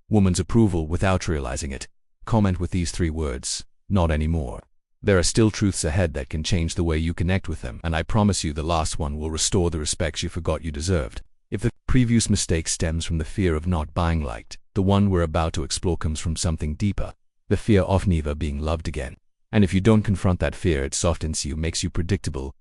woman's approval without realizing it. Comment with these 3 words: not anymore. There are still truths ahead that can change the way you connect with them, and I promise you the last one will restore the respect you forgot you deserved. If the previous mistake stems from the fear of not being liked, the one we're about to explore comes from something deeper, the fear of never being loved again. And if you don't confront that fear, it softens you, makes you predictable,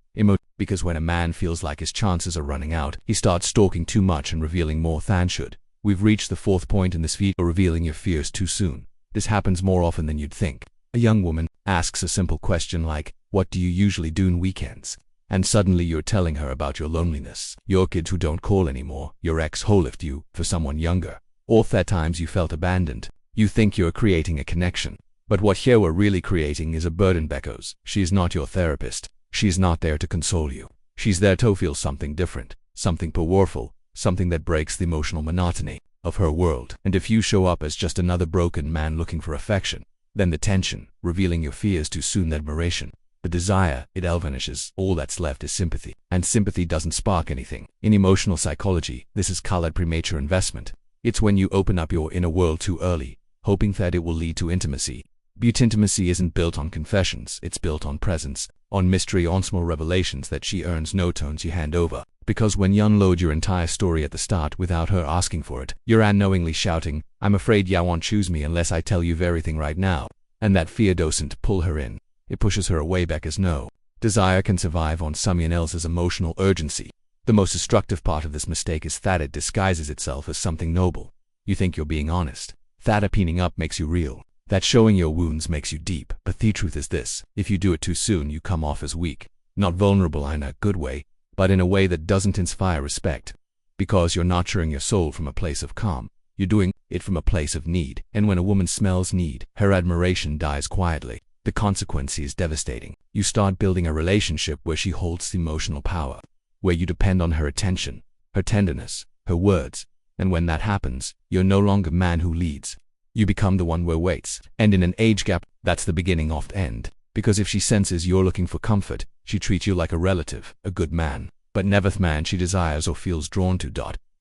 because when a man feels like his chances are running out, he starts talking too much and revealing more than should. We've reached the 4th point in this video: revealing your fears too soon. This happens more often than you'd think. A young woman asks a simple question like, "What do you usually do on weekends?" And suddenly you're telling her about your loneliness, your kids who don't call anymore, your ex who left you for someone younger, or the times you felt abandoned. You think you're creating a connection, but what here we're really creating is a burden. Because she is not your therapist. She's not there to console you. She's there to feel something different, something powerful, something that breaks the emotional monotony of her world. And if you show up as just another broken man looking for affection, then the tension, revealing your fears too soon, the admiration, the desire, it all vanishes. All that's left is sympathy. And sympathy doesn't spark anything. In emotional psychology, this is called premature investment. It's when you open up your inner world too early, hoping that it will lead to intimacy. But intimacy isn't built on confessions, it's built on presence, on mystery, on small revelations that she earns, no tones you hand over. Because when you unload your entire story at the start without her asking for it, you're unknowingly shouting, "I'm afraid ya won't choose me unless I tell you everything right now." And that fear doesn't pull her in, it pushes her away back. As no desire can survive on someone else's emotional urgency. The most destructive part of this mistake is that it disguises itself as something noble. You think you're being honest, that opening up makes you real, that showing your wounds makes you deep. But the truth is this: if you do it too soon, you come off as weak, not vulnerable in a good way, but in a way that doesn't inspire respect. Because you're nurturing your soul from a place of calm, you're doing it from a place of need. And when a woman smells need, her admiration dies quietly. The consequence is devastating. You start building a relationship where she holds the emotional power, where you depend on her attention, her tenderness, her words. And when that happens, you're no longer man who leads. You become the one where waits. And in an age gap, that's the beginning of the end. Because if she senses you're looking for comfort, she treats you like a relative, a good man, but never the man she desires or feels drawn to.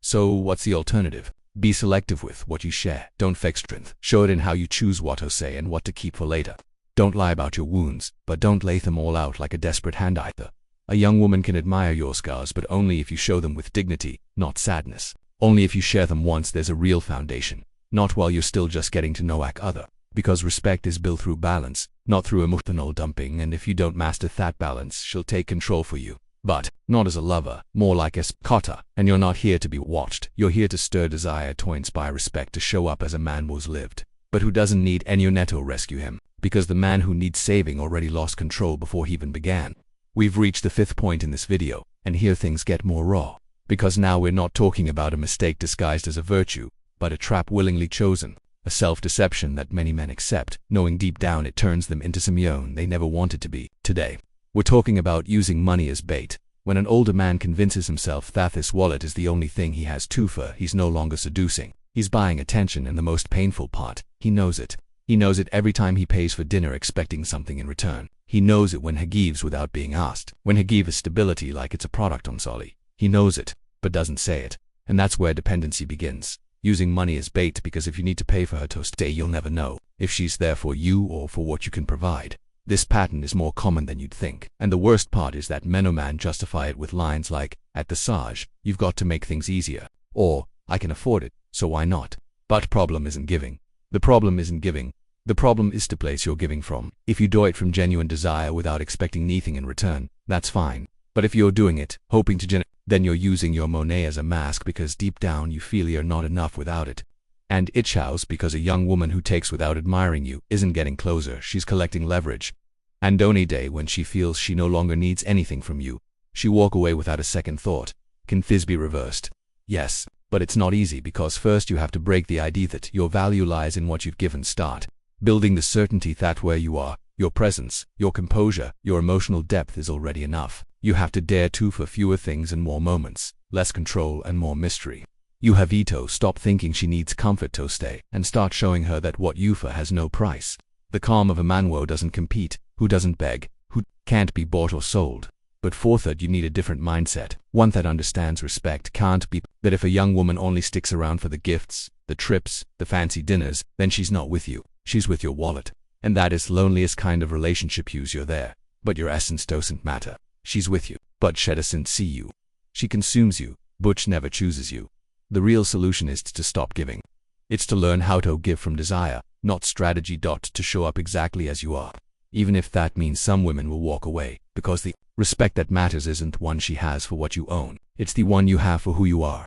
So what's the alternative? Be selective with what you share. Don't fake strength. Show it in how you choose what to say and what to keep for later. Don't lie about your wounds, but don't lay them all out like a desperate hand either. A young woman can admire your scars, but only if you show them with dignity, not sadness. Only if you share them once there's a real foundation, not while you're still just getting to know each other. Because respect is built through balance, not through emotional dumping, and if you don't master that balance, she'll take control for you. But not as a lover, more like a spotter. And you're not here to be watched. You're here to stir desire, to inspire respect, to show up as a man who's lived, but who doesn't need any net to rescue him. Because the man who needs saving already lost control before he even began. We've reached the 5th point in this video, and here things get more raw. Because now we're not talking about a mistake disguised as a virtue, but a trap willingly chosen. A self-deception that many men accept, knowing deep down it turns them into someone they never wanted to be. Today, we're talking about using money as bait. When an older man convinces himself that this wallet is the only thing he has to offer, he's no longer seducing. He's buying attention, and the most painful part, he knows it. He knows it every time he pays for dinner expecting something in return. He knows it when he gives without being asked. When he gives stability like it's a product on Solly. He knows it, but doesn't say it. And that's where dependency begins. Using money as bait, because if you need to pay for her to stay, you'll never know if she's there for you or for what you can provide. This pattern is more common than you'd think. And the worst part is that men or man justify it with lines like, "At the Sage, you've got to make things easier," or "I can afford it, so why not?" But problem isn't giving. The problem isn't giving. The problem is the place you're giving from. If you do it from genuine desire without expecting anything in return, that's fine. But if you're doing it, hoping to then you're using your money as a mask, because deep down you feel you're not enough without it. And it shows, because a young woman who takes without admiring you isn't getting closer, she's collecting leverage. And on a day when she feels she no longer needs anything from you, she walk away without a second thought. Can this be reversed? Yes, but it's not easy, because first you have to break the idea that your value lies in what you've given. Start building the certainty that where you are, your presence, your composure, your emotional depth is already enough. You have to dare to for fewer things and more moments, less control and more mystery. You have to stop thinking she needs comfort to stay, and start showing her that what you offer has no price. The calm of a man who doesn't compete, who doesn't beg, who can't be bought or sold. But for that you need a different mindset, one that understands respect can't be, that if a young woman only sticks around for the gifts, the trips, the fancy dinners, then she's not with you. She's with your wallet. And that is the loneliest kind of relationship. You're there, but your essence doesn't matter. She's with you, but she doesn't see you. She consumes you, but she never chooses you. The real solution is to stop giving. It's to learn how to give from desire, not strategy. To show up exactly as you are. Even if that means some women will walk away, because the respect that matters isn't one she has for what you own. It's the one you have for who you are.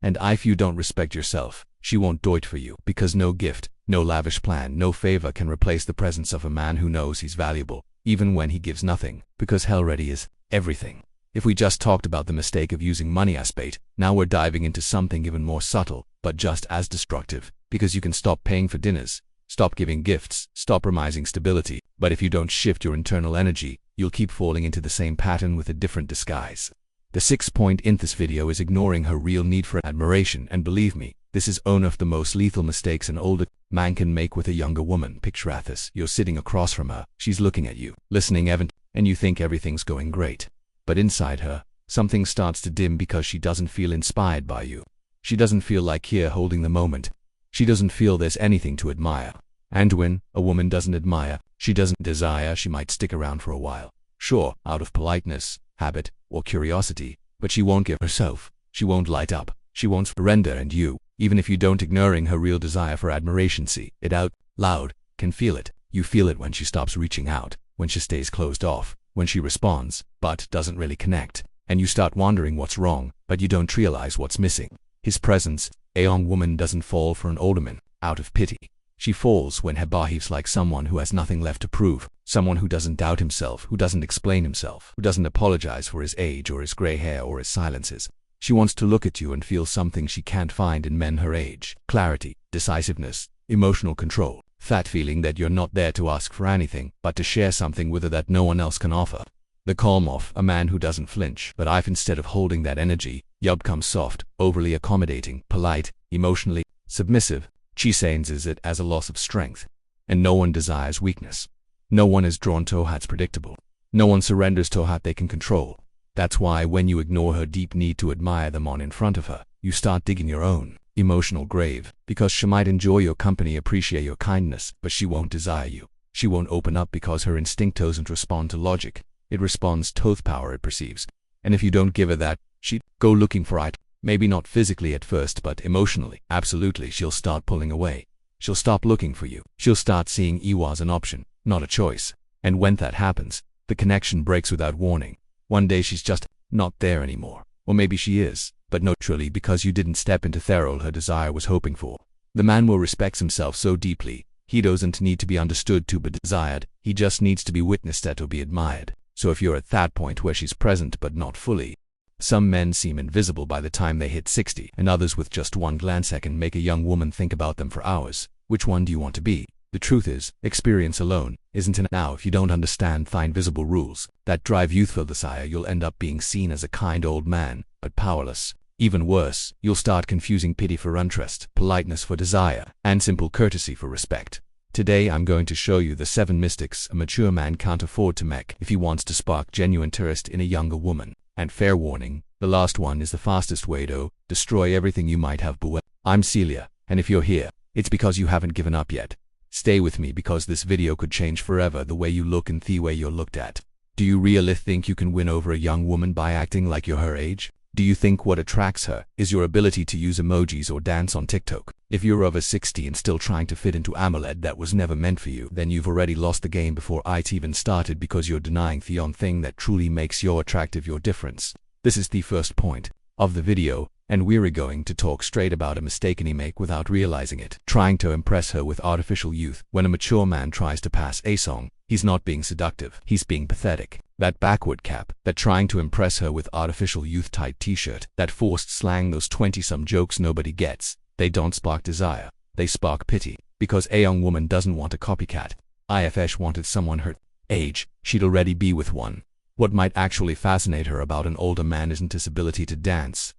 And if you don't respect yourself, she won't do it for you, because no gift, no lavish plan, no favor can replace the presence of a man who knows he's valuable, even when he gives nothing, because he already is everything. If we just talked about the mistake of using money as bait, now we're diving into something even more subtle, but just as destructive, because you can stop paying for dinners, stop giving gifts, stop promising stability, but if you don't shift your internal energy, you'll keep falling into the same pattern with a different disguise. The 6th point in this video is ignoring her real need for admiration, and believe me, this is one of the most lethal mistakes an older man can make with a younger woman. Picture this: you're sitting across from her, she's looking at you, listening and you think everything's going great. But inside her, something starts to dim because she doesn't feel inspired by you. She doesn't feel like here holding the moment. She doesn't feel there's anything to admire. And when a woman doesn't admire, she doesn't desire, she might stick around for a while. Sure, out of politeness, habit, or curiosity, but she won't give herself. She won't light up. She won't surrender, and you, even if you don't ignoring her real desire for admiration, see it out loud, can feel it. You feel it when she stops reaching out, when she stays closed off, when she responds, but doesn't really connect. And you start wondering what's wrong, but you don't realize what's missing. His presence. A young woman doesn't fall for an older man out of pity. She falls when he behaves like someone who has nothing left to prove, someone who doesn't doubt himself, who doesn't explain himself, who doesn't apologize for his age or his gray hair or his silences. She wants to look at you and feel something she can't find in men her age: clarity, decisiveness, emotional control, that feeling that you're not there to ask for anything, but to share something with her that no one else can offer. The calm of a man who doesn't flinch, but if instead of holding that energy, you become soft, overly accommodating, polite, emotionally submissive, she senses it as a loss of strength. And no one desires weakness. No one is drawn to what's predictable. No one surrenders to what they can control. That's why when you ignore her deep need to admire the man in front of her, you start digging your own emotional grave, because she might enjoy your company, appreciate your kindness, but she won't desire you. She won't open up because her instinct doesn't respond to logic. It responds to the power it perceives. And if you don't give her that, she'd go looking for it. Maybe not physically at first, but emotionally. Absolutely, she'll start pulling away. She'll stop looking for you. She'll start seeing you as an option, not a choice. And when that happens, the connection breaks without warning. One day she's just not there anymore. Or maybe she is, but not truly, because you didn't step into the role her desire was hoping for. The man will respect himself so deeply, he doesn't need to be understood to be desired, he just needs to be witnessed at or be admired. So if you're at that point where she's present but not fully, some men seem invisible by the time they hit 60, and others with just one glance can make a young woman think about them for hours. Which one do you want to be? The truth is, experience alone isn't enough. Now, if you don't understand the invisible rules that drive youthful desire, you'll end up being seen as a kind old man, but powerless. Even worse, you'll start confusing pity for interest, politeness for desire, and simple courtesy for respect. Today I'm going to show you the 7 mistakes a mature man can't afford to make if he wants to spark genuine interest in a younger woman. And fair warning, the last one is the fastest way to destroy everything you might have built. I'm Celia, and if you're here, it's because you haven't given up yet. Stay with me, because this video could change forever the way you look and the way you're looked at. Do you really think you can win over a young woman by acting like you're her age? Do you think what attracts her is your ability to use emojis or dance on TikTok? If you're over 60 and still trying to fit into AMOLED that was never meant for you, then you've already lost the game before it even started, because you're denying the one thing that truly makes you attractive, your difference. This is the first point of the video, and we're going to talk straight about a mistake you make without realizing it. Trying to impress her with artificial youth. When a mature man tries to pass a song, he's not being seductive, he's being pathetic. That backward cap, that trying to impress her with artificial youth-type t-shirt, that forced slang, those 20-some jokes nobody gets, they don't spark desire, they spark pity. Because a young woman doesn't want a copycat. If she wanted someone her age, she'd already be with one. What might actually fascinate her about an older man isn't his ability to dance.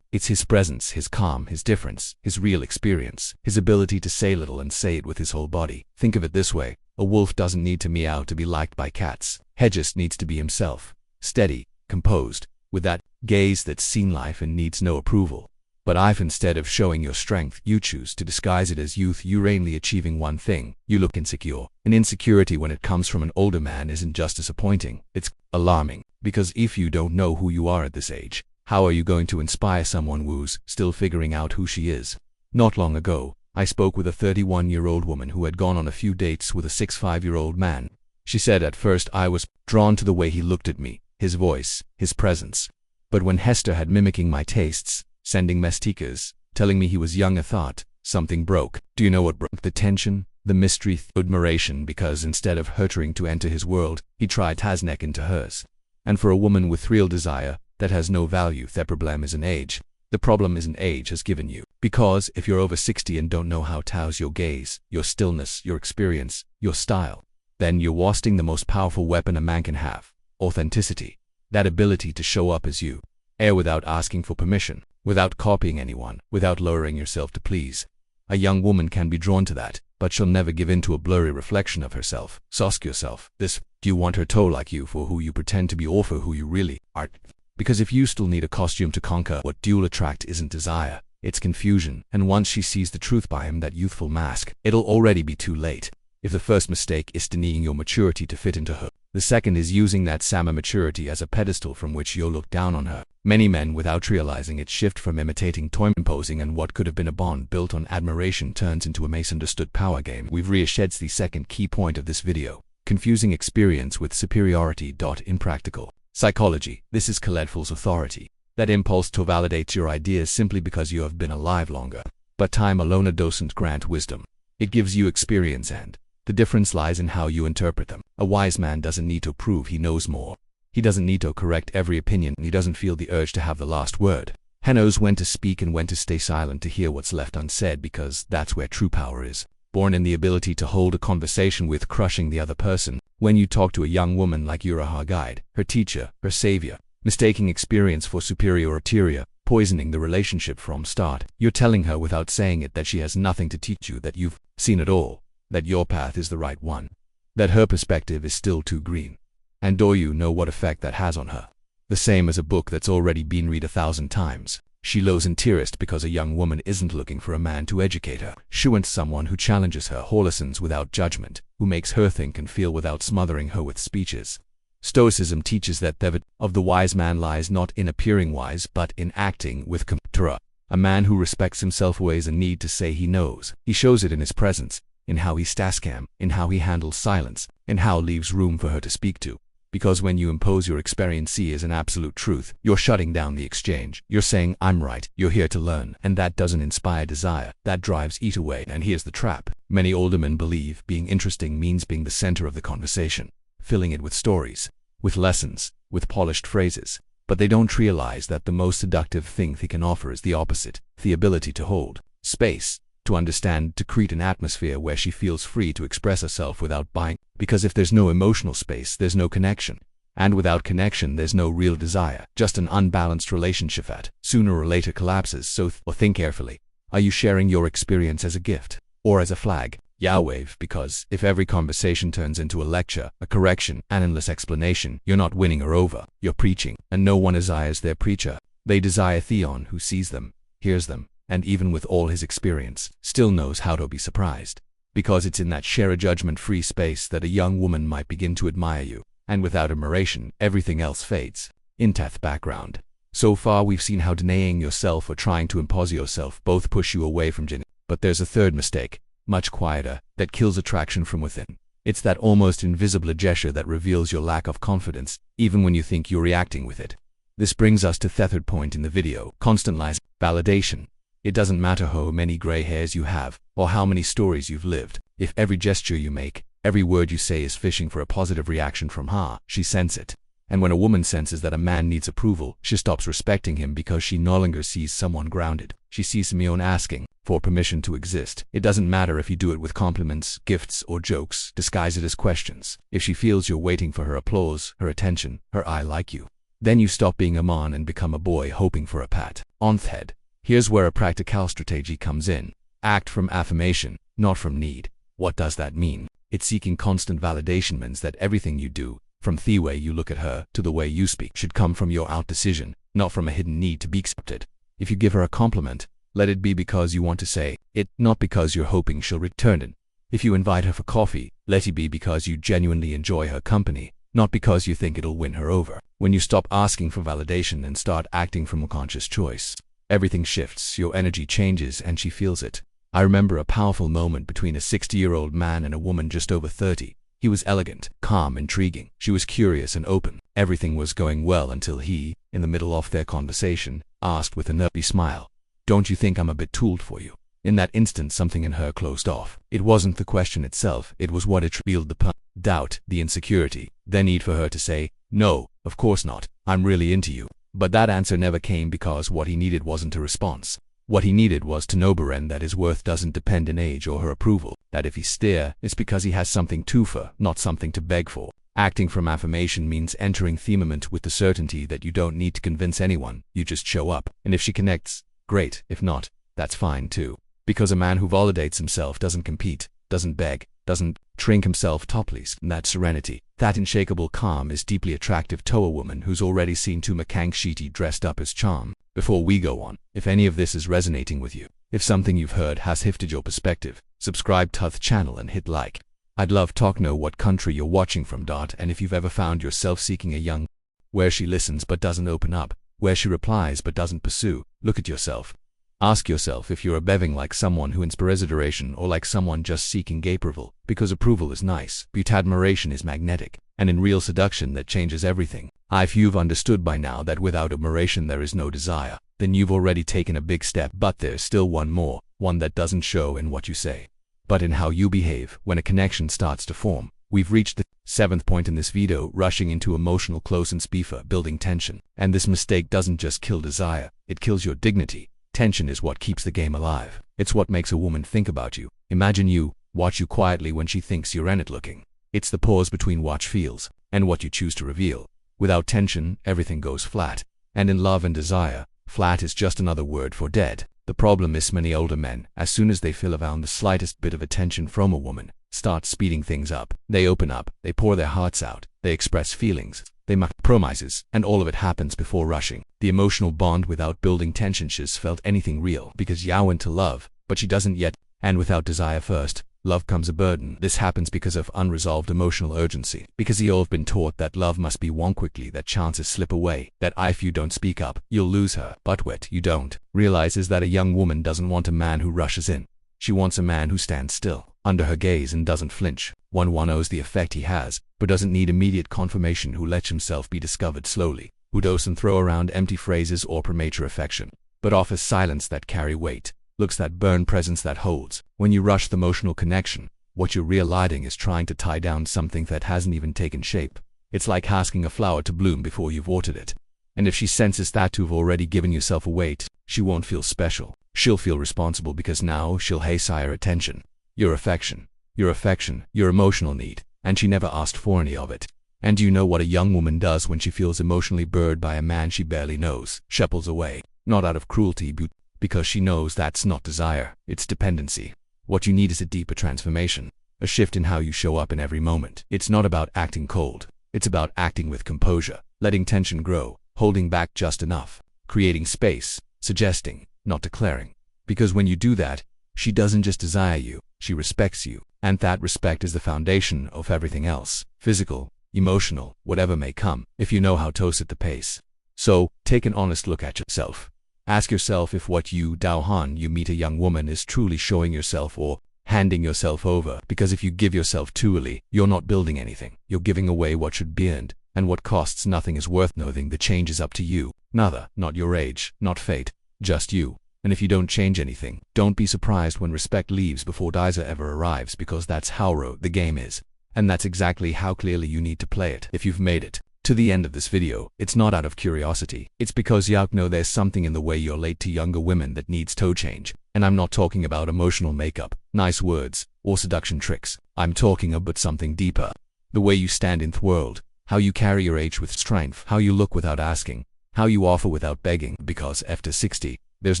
It's his presence, his calm, his difference, his real experience, his ability to say little and say it with his whole body. Think of it this way: a wolf doesn't need to meow to be liked by cats. He just needs to be himself, steady, composed, with that gaze that's seen life and needs no approval. But if instead of showing your strength, you choose to disguise it as youth, you're only achieving one thing: you look insecure. And insecurity when it comes from an older man isn't just disappointing, it's alarming. Because if you don't know who you are at this age, how are you going to inspire someone who's still figuring out who she is? Not long ago, I spoke with a 31-year-old woman who had gone on a few dates with a 65-year-old man. She said, "At first I was drawn to the way he looked at me, his voice, his presence. But when Hester had mimicking my tastes, sending me stickers, telling me he was young, I thought something broke." Do you know what broke? The tension, the mystery, admiration, because instead of her trying to enter his world, he tried to neck into hers. And for a woman with real desire, that has no value. The problem isn't age. The problem isn't age has given you. Because if you're over 60 and don't know how to house your gaze, your stillness, your experience, your style, then you're wasting the most powerful weapon a man can have: authenticity. That ability to show up as you, without asking for permission, without copying anyone, without lowering yourself to please. A young woman can be drawn to that, but she'll never give in to a blurry reflection of herself. So ask yourself this: do you want her to like you for who you pretend to be or for who you really are? Because if you still need a costume to conquer, what you'll attract isn't desire, it's confusion. And once she sees the truth behind that youthful mask, it'll already be too late. If the first mistake is denying your maturity to fit into her, the second is using that same maturity as a pedestal from which you'll look down on her. Many men, without realizing it, shift from imitating to imposing, and what could have been a bond built on admiration turns into a misunderstood power game. We've reached the second key point of this video: confusing experience with superiority. In practical psychology, this is collective authority, that impulse to validate your ideas simply because you have been alive longer. But time alone doesn't grant wisdom. It gives you experience, and the difference lies in how you interpret them. A wise man doesn't need to prove he knows more. He doesn't need to correct every opinion, and he doesn't feel the urge to have the last word. He knows when to speak and when to stay silent, to hear what's left unsaid, because that's where true power is, born in the ability to hold a conversation with crushing the other person. When you talk to a young woman like you're her guide, her teacher, her savior, mistaking experience for superiority, poisoning the relationship from start, you're telling her without saying it that she has nothing to teach you, that you've seen it all, that your path is the right one, that her perspective is still too green. And do you know what effect that has on her? The same as a book that's already been read 1,000 times. She loses interest because a young woman isn't looking for a man to educate her. She wants someone who challenges her, who listens without judgment, who makes her think and feel without smothering her with speeches. Stoicism teaches that the of the wise man lies not in appearing wise, but in acting with composure. A man who respects himself weighs a need to say he knows. He shows it in his presence, in how he stays calm, in how he handles silence, in how leaves room for her to speak to. Because when you impose your experience as an absolute truth, you're shutting down the exchange. You're saying, "I'm right, you're here to learn." And that doesn't inspire desire. That drives it away. And here's the trap. Many older men believe being interesting means being the center of the conversation, filling it with stories, with lessons, with polished phrases. But they don't realize that the most seductive thing they can offer is the opposite: the ability to hold space, to understand, to create an atmosphere where she feels free to express herself without buying. Because if there's no emotional space, there's no connection. And without connection, there's no real desire, just an unbalanced relationship that, sooner or later, collapses. So think carefully. Are you sharing your experience as a gift, or as a flag? Yahweh, because if every conversation turns into a lecture, a correction, an endless explanation, you're not winning her over, you're preaching. And no one desires their preacher. They desire Theon, who sees them, hears them, and even with all his experience, still knows how to be surprised. Because it's in that shared judgment-free space that a young woman might begin to admire you, and without admiration, everything else fades. In Teth background. So far we've seen how denying yourself or trying to impose yourself both push you away from Jinn. But there's a third mistake, much quieter, that kills attraction from within. It's that almost invisible gesture that reveals your lack of confidence, even when you think you're reacting with it. This brings us to the third point in the video: constant lies, validation. It doesn't matter how many gray hairs you have, or how many stories you've lived. If every gesture you make, every word you say is fishing for a positive reaction from her, she senses it. And when a woman senses that a man needs approval, she stops respecting him because she no longer sees someone grounded. She sees him asking for permission to exist. It doesn't matter if you do it with compliments, gifts, or jokes. Disguise it as questions. If she feels you're waiting for her applause, her attention, her "I like you," then you stop being a man and become a boy hoping for a pat on the head. Here's where a practical strategy comes in. Act from affirmation, not from need. What does that mean? It's seeking constant validation means that everything you do, from the way you look at her to the way you speak, should come from your out decision, not from a hidden need to be accepted. If you give her a compliment, let it be because you want to say it, not because you're hoping she'll return it. If you invite her for coffee, let it be because you genuinely enjoy her company, not because you think it'll win her over. When you stop asking for validation and start acting from a conscious choice, everything shifts, your energy changes, and she feels it. I remember a powerful moment between a 60-year-old man and a woman just over 30. He was elegant, calm, intriguing. She was curious and open. Everything was going well until he, in the middle of their conversation, asked with a nervy smile, "Don't you think I'm a bit tooled for you?" In that instant, something in her closed off. It wasn't the question itself, it was what it revealed: the doubt, the insecurity, the need for her to say, "No, of course not, I'm really into you." But that answer never came because what he needed wasn't a response. What he needed was to know Beren that his worth doesn't depend on age or her approval, that if he stares, it's because he has something to offer, not something to beg for. Acting from affirmation means entering the moment with the certainty that you don't need to convince anyone, you just show up. And if she connects, great. If not, that's fine too. Because a man who validates himself doesn't compete, doesn't beg, doesn't shrink himself topless. And that serenity, that unshakable calm is deeply attractive to a woman who's already seen two Makangshiti dressed up as charm. Before we go on, if any of this is resonating with you, if something you've heard has shifted your perspective, subscribe to the channel and hit like. I'd love to know what country you're watching from. And if you've ever found yourself seeking a young, where she listens but doesn't open up, where she replies but doesn't pursue, look at yourself. Ask yourself if you're behaving like someone who inspires adoration or like someone just seeking gay approval, because approval is nice, but admiration is magnetic, and in real seduction that changes everything. If you've understood by now that without admiration there is no desire, then you've already taken a big step. But there's still one more, one that doesn't show in what you say, but in how you behave when a connection starts to form. We've reached the 7th point in this video, rushing into emotional closeness before building tension. And this mistake doesn't just kill desire, it kills your dignity. Tension is what keeps the game alive. It's what makes a woman think about you, imagine you, watch you quietly when she thinks you're in it looking. It's the pause between what she feels and what you choose to reveal. Without tension, everything goes flat. And in love and desire, flat is just another word for dead. The problem is many older men, as soon as they feel around the slightest bit of attention from a woman, start speeding things up. They open up, they pour their hearts out, they express feelings, they make promises, and all of it happens before rushing. The emotional bond without building tension, she's felt anything real, because you want to love, but she doesn't yet, and without desire first, love comes a burden. This happens because of unresolved emotional urgency, because you've all been taught that love must be won quickly, that chances slip away, that if you don't speak up, you'll lose her. But what you don't realize is that a young woman doesn't want a man who rushes in. She wants a man who stands still, under her gaze, and doesn't flinch. One knows the effect he has, but doesn't need immediate confirmation, who lets himself be discovered slowly, who doesn't throw around empty phrases or premature affection, but offers silence that carry weight, looks that burn, presence that holds. When you rush the emotional connection, what you're realizing is trying to tie down something that hasn't even taken shape. It's like asking a flower to bloom before you've watered it. And if she senses that you've already given yourself a weight, she won't feel special. She'll feel responsible, because now she'll desire attention, your affection, your emotional need, and she never asked for any of it. And do you know what a young woman does when she feels emotionally burned by a man she barely knows? She pulls away, not out of cruelty, but because she knows that's not desire, it's dependency. What you need is a deeper transformation, a shift in how you show up in every moment. It's not about acting cold, it's about acting with composure, letting tension grow, holding back just enough, creating space, suggesting, not declaring. Because when you do that, she doesn't just desire you, she respects you, and that respect is the foundation of everything else, physical, emotional, whatever may come, if you know how to set the pace. So, take an honest look at yourself. Ask yourself if what you meet a young woman is truly showing yourself or handing yourself over, because if you give yourself too early, you're not building anything. You're giving away what should be earned, and what costs nothing is worth knowing. The change is up to you. Not your age, not fate, just you. And if you don't change anything, don't be surprised when respect leaves before desire ever arrives, because that's how raw the game is. And that's exactly how clearly you need to play it. If you've made it to the end of this video, it's not out of curiosity. It's because you know there's something in the way you're late to younger women that needs to change. And I'm not talking about emotional makeup, nice words, or seduction tricks. I'm talking about something deeper. The way you stand in the world, how you carry your age with strength, how you look without asking, how you offer without begging. Because after 60, there's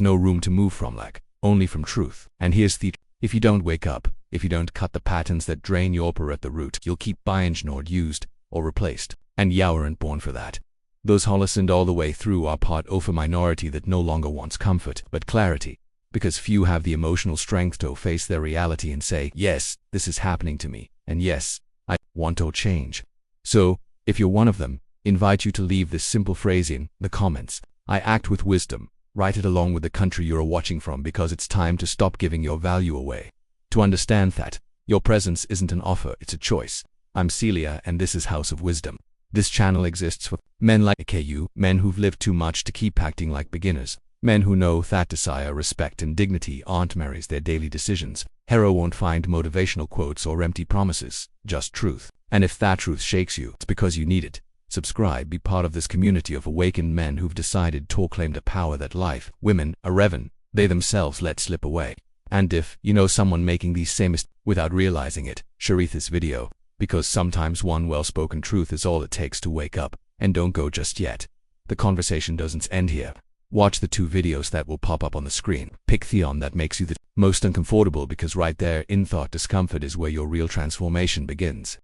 no room to move from lack, only from truth. And here's the if you don't wake up, if you don't cut the patterns that drain your power at the root, you'll keep being ignored, used, or replaced. And you weren't born for that. Those who listened all the way through are part of a minority that no longer wants comfort, but clarity. Because few have the emotional strength to face their reality and say, yes, this is happening to me, and yes, I want to change. So, if you're one of them, invite you to leave this simple phrase in the comments. I act with wisdom. Write it along with the country you're watching from, because it's time to stop giving your value away. To understand that your presence isn't an offer, it's a choice. I'm Celia, and this is House of Wisdom. This channel exists for men like you, men who've lived too much to keep acting like beginners, men who know that desire, respect, and dignity aren't marries their daily decisions. Hero won't find motivational quotes or empty promises, just truth. And if that truth shakes you, it's because you need it. Subscribe, be part of this community of awakened men who've decided to claim the power that life, women, are they themselves let slip away. And if you know someone making these same mistakes without realizing it, share this video, because sometimes one well-spoken truth is all it takes to wake up. And don't go just yet. The conversation doesn't end here. Watch the 2 videos that will pop up on the screen. Pick the one that makes you the most uncomfortable, because right there in thought discomfort is where your real transformation begins.